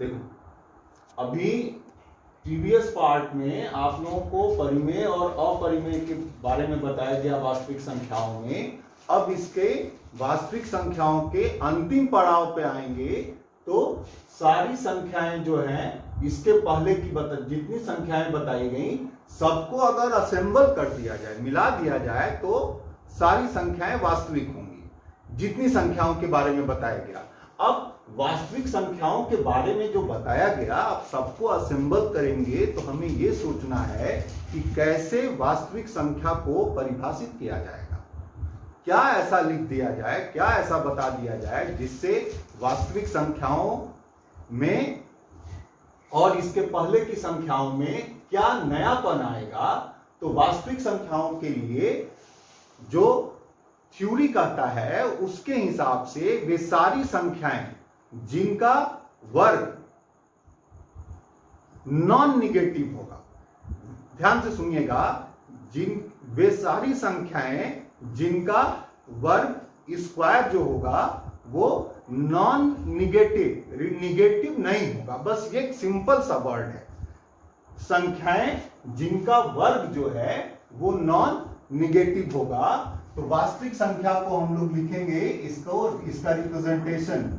देखो अभी previous part में आप लोगों को परिमेय और अपरिमेय के बारे में बताया गया वास्तविक संख्याओं में। अब इसके वास्तविक संख्याओं के अंतिम पड़ाव पे आएंगे तो सारी संख्याएं जो हैं इसके पहले की जितनी संख्याएं बताई गई सबको अगर असेंबल कर दिया जाए, मिला दिया जाए तो सारी संख्याएं वास्तविक होंगी, जितनी संख्याओं के बारे में बताया गया। अब वास्तविक संख्याओं के बारे में जो बताया गया आप सबको असेंबल करेंगे तो हमें यह सोचना है कि कैसे वास्तविक संख्या को परिभाषित किया जाएगा, क्या ऐसा लिख दिया जाए, क्या ऐसा बता दिया जाए जिससे वास्तविक संख्याओं में और इसके पहले की संख्याओं में क्या नयापन आएगा। तो वास्तविक संख्याओं के लिए जो थ्योरी कहता है उसके हिसाब से वे सारी संख्याएं जिनका वर्ग नॉन निगेटिव होगा, ध्यान से सुनिएगा, वे सारी संख्याएं जिनका वर्ग स्क्वायर जो होगा वो नॉन निगेटिव नहीं होगा। बस ये एक सिंपल सा वर्ड है, संख्याएं जिनका वर्ग जो है वो नॉन निगेटिव होगा। तो वास्तविक संख्या को हम लोग लिखेंगे, इसका रिप्रेजेंटेशन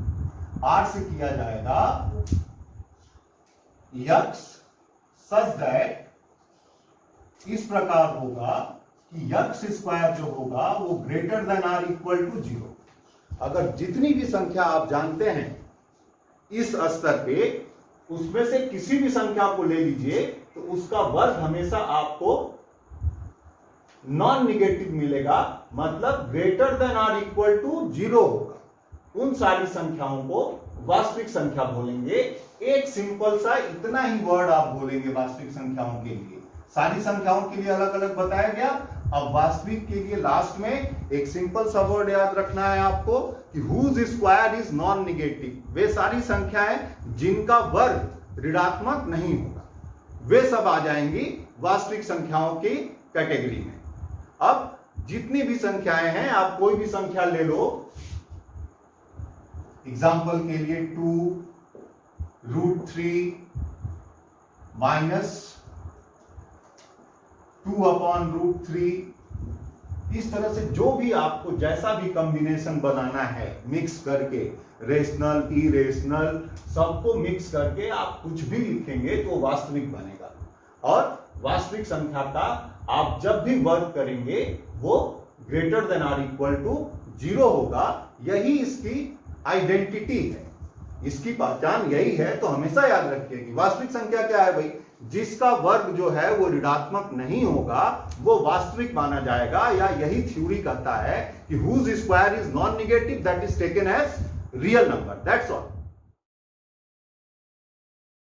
R से किया जाएगा x सच दैट इस प्रकार होगा कि x स्क्वायर जो होगा वो greater than R equal to 0। अगर जितनी भी संख्या आप जानते हैं इस स्तर पे उसमें से किसी भी संख्या को ले लीजिए तो उसका वर्ग हमेशा आपको नॉन निगेटिव मिलेगा, मतलब greater than R equal to 0 होगा। उन सारी संख्याओं को वास्तविक संख्या बोलेंगे। एक सिंपल सा इतना ही वर्ड आप बोलेंगे वास्तविक संख्याओं के लिए, सारी संख्याओं के लिए अलग अलग बताया गया। अब वास्तविक के लिए लास्ट में एक सिंपल सा वर्ड याद रखना है आपको कि whose square is non negative. वे सारी संख्याएं जिनका वर्ग ऋणात्मक नहीं होगा, वे सब आ जाएंगी वास्तविक संख्याओं की कैटेगरी में। अब जितनी भी संख्याएं हैं आप कोई भी संख्या ले लो, एग्जाम्पल के लिए 2√3 -2/√3, इस तरह से जो भी आपको जैसा भी कॉम्बिनेशन बनाना है मिक्स करके, रेशनल इरेशनल सबको मिक्स करके आप कुछ भी लिखेंगे तो वास्तविक बनेगा। और वास्तविक संख्या का आप जब भी वर्ग करेंगे वो greater than R equal to 0 होगा। यही इसकी आइडेंटिटी है, इसकी पहचान यही है। तो हमेशा याद रखिए कि वास्तविक संख्या क्या है भाई, जिसका वर्ग जो है वो ऋणात्मक नहीं होगा वो वास्तविक माना जाएगा। या यही थ्योरी कहता है कि whose square is non negative that is taken as real number, that's all.